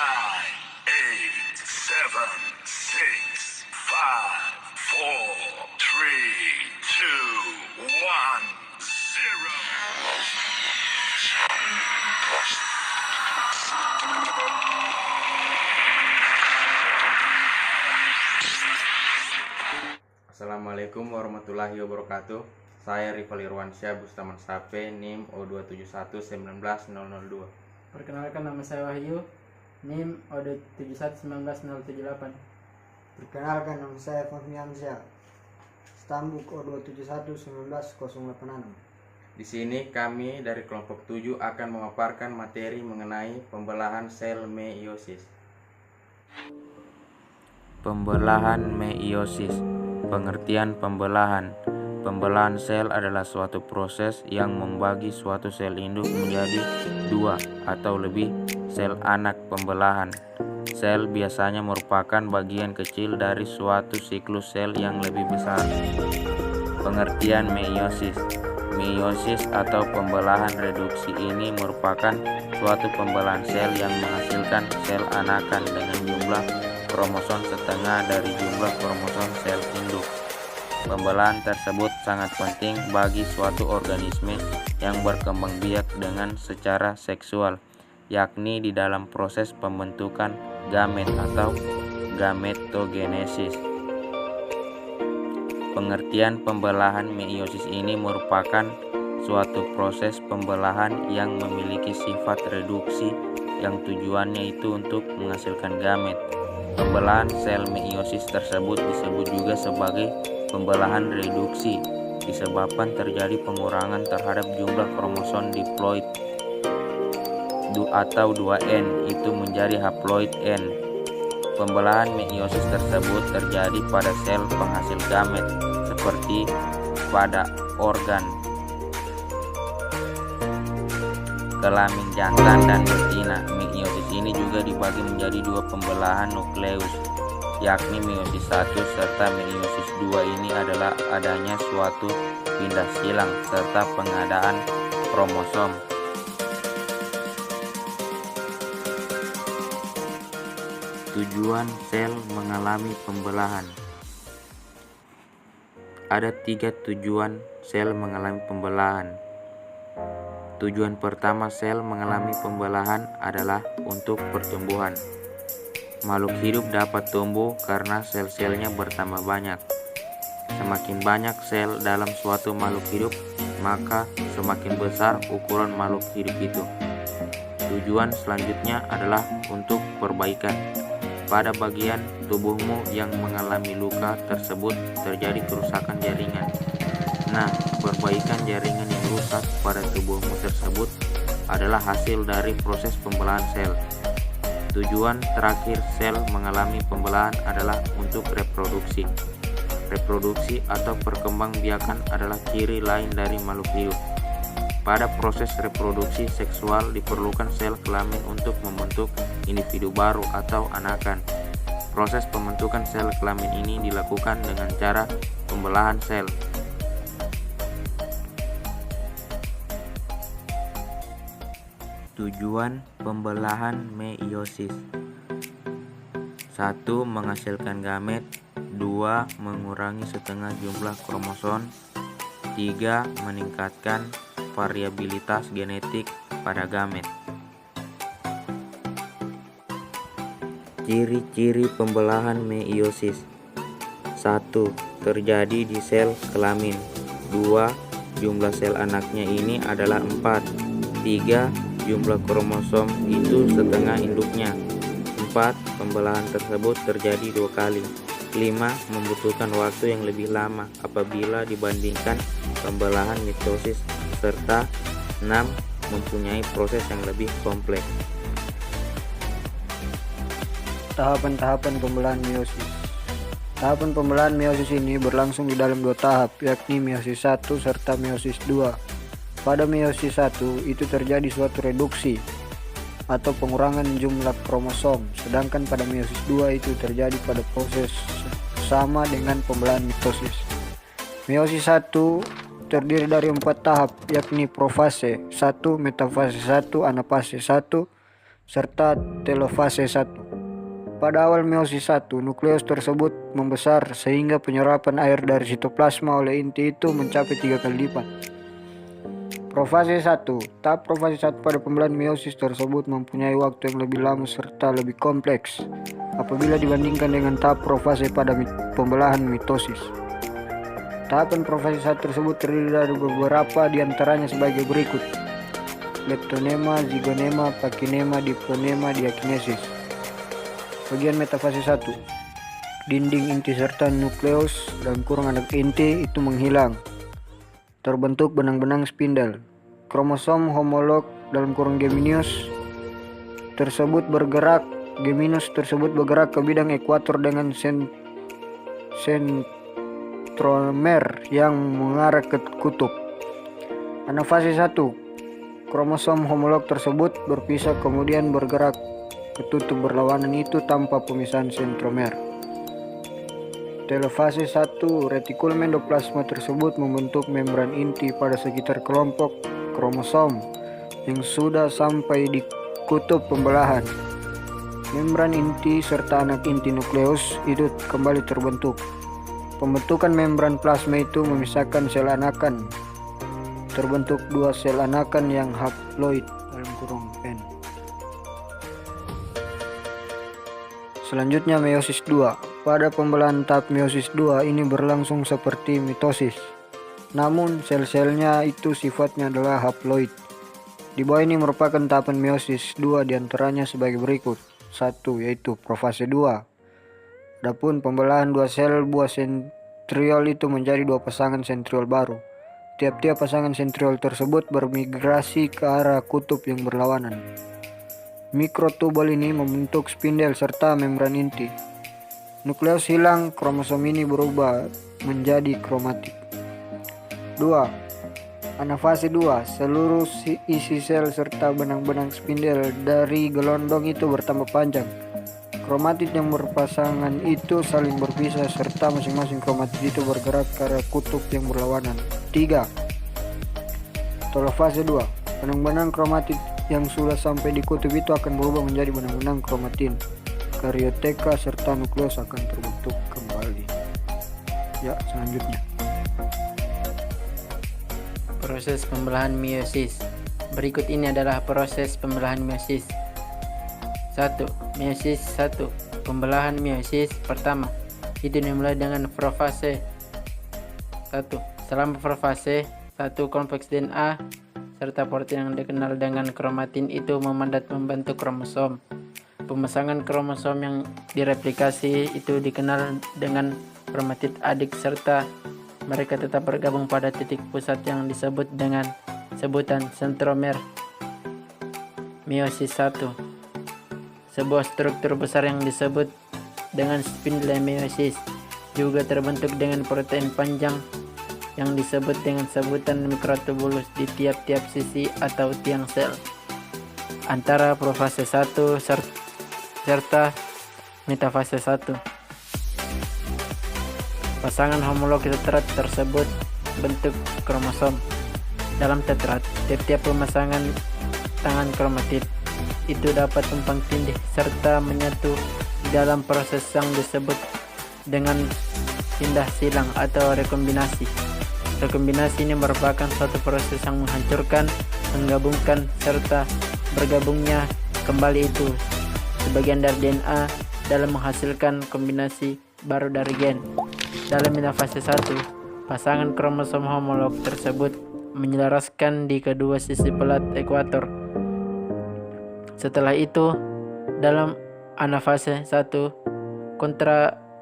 8, 7, 6, 5, 4, 3, 2, 1, 0. Assalamualaikum warahmatullahi wabarakatuh. Saya Rival Irwansyah Bustaman Sape, NIM O271190002. Perkenalkan, nama saya Wahyu, NIM O2711978. Perkenalkan, nama saya Fahmi Hamzah, Stambuk O2711986. Di sini kami dari kelompok 7 akan memaparkan materi mengenai pembelahan sel meiosis. Pembelahan meiosis. Pengertian pembelahan. Pembelahan sel adalah suatu proses yang membagi suatu sel induk menjadi dua atau lebih sel anak pembelahan. Sel biasanya merupakan bagian kecil dari suatu siklus sel yang lebih besar. Pengertian meiosis. Meiosis atau pembelahan reduksi ini merupakan suatu pembelahan sel yang menghasilkan sel anakan dengan jumlah kromosom setengah dari jumlah kromosom sel induk. Pembelahan tersebut sangat penting bagi suatu organisme yang berkembang biak dengan secara seksual, yakni di dalam proses pembentukan gamet atau gametogenesis. Pengertian pembelahan meiosis ini merupakan suatu proses pembelahan yang memiliki sifat reduksi yang tujuannya itu untuk menghasilkan gamet. Pembelahan sel meiosis tersebut disebut juga sebagai pembelahan reduksi disebabkan terjadi pengurangan terhadap jumlah kromosom diploid atau 2N itu menjadi haploid N. Pembelahan meiosis tersebut terjadi pada sel penghasil gamet seperti pada organ kelamin jantan dan betina. Meiosis ini juga dibagi menjadi dua pembelahan nukleus, yakni meiosis 1 serta meiosis 2. Ini adalah adanya suatu pindah silang serta pengadaan kromosom. Tujuan sel mengalami pembelahan. Ada 3 tujuan sel mengalami pembelahan. Tujuan pertama sel mengalami pembelahan adalah untuk pertumbuhan. Makhluk hidup dapat tumbuh karena sel-selnya bertambah banyak. Semakin banyak sel dalam suatu makhluk hidup, maka semakin besar ukuran makhluk hidup itu. Tujuan selanjutnya adalah untuk perbaikan. Pada bagian tubuhmu yang mengalami luka tersebut terjadi kerusakan jaringan. Nah, perbaikan jaringan yang rusak pada tubuhmu tersebut adalah hasil dari proses pembelahan sel. Tujuan terakhir sel mengalami pembelahan adalah untuk reproduksi. Reproduksi atau perkembangbiakan adalah ciri lain dari makhluk hidup. Pada proses reproduksi seksual diperlukan sel kelamin untuk membentuk individu baru atau anakan. Proses pembentukan sel kelamin ini dilakukan dengan cara pembelahan sel. Tujuan pembelahan meiosis: 1. Menghasilkan gamet. 2. Mengurangi setengah jumlah kromosom. 3. Meningkatkan variabilitas genetik pada gamet. Ciri-ciri pembelahan meiosis: 1. Terjadi di sel kelamin. 2. Jumlah sel anaknya ini adalah 4. 3. Jumlah kromosom itu setengah induknya. 4. Pembelahan tersebut terjadi 2 kali. 5. Membutuhkan waktu yang lebih lama apabila dibandingkan pembelahan mitosis. Serta 6. Mempunyai proses yang lebih kompleks. Tahapan-tahapan pembelahan meiosis. Tahapan pembelahan meiosis ini berlangsung di dalam 2 tahap, yakni meiosis 1 serta meiosis 2. Pada meiosis 1 itu terjadi suatu reduksi atau pengurangan jumlah kromosom, sedangkan pada meiosis 2 itu terjadi pada proses sama dengan pembelahan mitosis. Meiosis 1 terdiri dari 4 tahap, yakni profase 1, metafase 1, anafase 1, serta telofase 1. Pada awal meiosis 1, nukleus tersebut membesar sehingga penyerapan air dari sitoplasma oleh inti itu mencapai 3 kali lipat. Profase 1. Tahap profase 1 pada pembelahan meiosis tersebut mempunyai waktu yang lebih lama serta lebih kompleks apabila dibandingkan dengan tahap profase pada pembelahan mitosis. Tahapan profase 1 tersebut terdiri dari beberapa diantaranya sebagai berikut: leptonema, zigonema, pakinema, diplonema, diakinesis. Bagian metafase 1, dinding inti serta nukleus (anak inti) itu menghilang. Terbentuk benang-benang spindel. Kromosom homolog (Geminius) tersebut bergerak ke bidang ekuator dengan sentromer yang mengarah ke kutub. Anafase 1, kromosom homolog tersebut berpisah kemudian bergerak ke kutub berlawanan itu tanpa pemisahan sentromer. Telofase 1, retikulum endoplasma tersebut membentuk membran inti pada sekitar kelompok kromosom yang sudah sampai di kutub pembelahan. Membran inti serta anak inti nukleus itu kembali terbentuk. Pembentukan membran plasma itu memisahkan sel anakan. Terbentuk 2 sel anakan yang haploid (N). Selanjutnya meiosis 2. Pada pembelahan tahap meiosis 2 ini berlangsung seperti mitosis. Namun sel-selnya itu sifatnya adalah haploid. Di bawah ini merupakan tahapan meiosis 2 diantaranya sebagai berikut. 1. Yaitu profase 2. Adapun pembelahan 2 sel buah sentriol itu menjadi 2 pasangan sentriol baru. Tiap-tiap pasangan sentriol tersebut bermigrasi ke arah kutub yang berlawanan. Mikrotubul ini membentuk spindel serta membran inti. Nukleus hilang, kromosom ini berubah menjadi kromatit. 2. Anafase 2. Seluruh isi sel serta benang-benang spindel dari gelondong itu bertambah panjang. Kromatit yang berpasangan itu saling berpisah serta masing-masing kromatit itu bergerak ke arah kutub yang berlawanan. 3. Telofase 2. Benang-benang kromatit yang sudah sampai di kutub itu akan berubah menjadi benang-benang kromatin. Karioteka serta nukleus akan terbentuk kembali. Ya, selanjutnya. Proses pembelahan meiosis. Berikut ini adalah proses pembelahan meiosis. 1. Meiosis 1. Pembelahan meiosis pertama. Itu dimulai dengan profase 1. Selama profase 1, kompleks DNA serta protein yang dikenal dengan kromatin itu memandat membentuk kromosom. Pemasangan kromosom yang direplikasi itu dikenal dengan kromatid adik serta mereka tetap bergabung pada titik pusat yang disebut dengan sebutan sentromer. Meiosis 1. Sebuah struktur besar yang disebut dengan spindle meiosis juga terbentuk dengan protein panjang yang disebut dengan sebutan mikrotubulus di tiap-tiap sisi atau tiang sel. Antara profase 1 serta metafase 1. Pasangan homolog tetrat tersebut bentuk kromosom. Dalam tetrat, tiap-tiap pemasangan tangan kromatid itu dapat tumpang tindih serta menyatu di dalam proses yang disebut dengan pindah silang atau rekombinasi. Rekombinasi ini merupakan suatu proses yang menghancurkan, menggabungkan, serta bergabungnya kembali itu sebagian dari DNA dalam menghasilkan kombinasi baru dari gen. Dalam metafase 1, pasangan kromosom homolog tersebut menyelaraskan di kedua sisi pelat ekuator. Setelah itu, dalam anafase 1,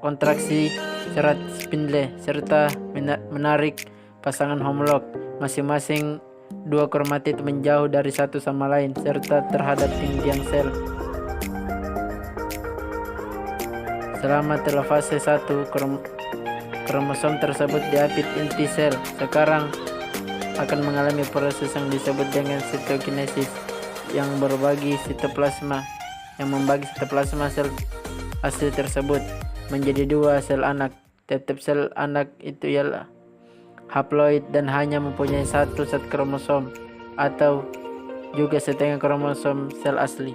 kontraksi serat spindle serta menarik pasangan homolog masing-masing 2 kromatid menjauh dari satu sama lain serta terhadap tiang sel. Selama telofase 1, kromosom tersebut diapit inti sel. Sekarang akan mengalami proses yang disebut dengan sitokinesis yang membagi sitoplasma sel asli tersebut menjadi 2 sel anak. Tiap sel anak itu ialah haploid dan hanya mempunyai 1 set kromosom atau juga setengah kromosom sel asli.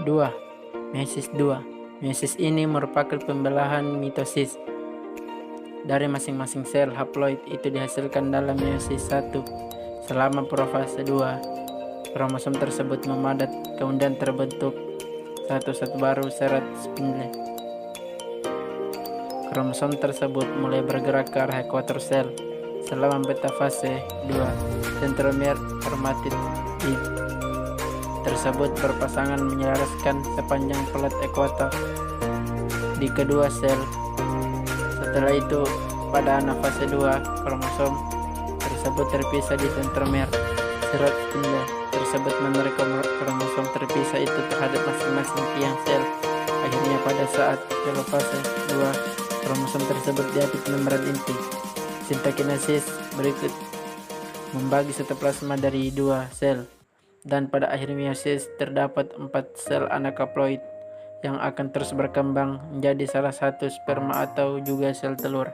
2. Meiosis 2. Meiosis ini merupakan pembelahan mitosis dari masing-masing sel haploid itu dihasilkan dalam meiosis 1. Selama profase 2, kromosom tersebut memadat, kemudian terbentuk satu baru serat spindle. Kromosom tersebut mulai bergerak ke arah ekuator sel. Selama metafase 2, sentromer kromatid tersebut berpasangan menyelaraskan sepanjang pelat ekuator di kedua sel. Setelah itu, pada anafase 2, kromosom tersebut terpisah di sentromer. Serat spindle tersebut memberi kromosom terpisah itu terhadap masing-masing tiang sel. Akhirnya pada saat telofase 2, kromosom tersebut diapit membran inti. Sintokinesis berikut membagi sitoplasma dari 2 sel, dan pada akhir meiosis terdapat 4 sel anak haploid yang akan terus berkembang menjadi salah satu sperma atau juga sel telur.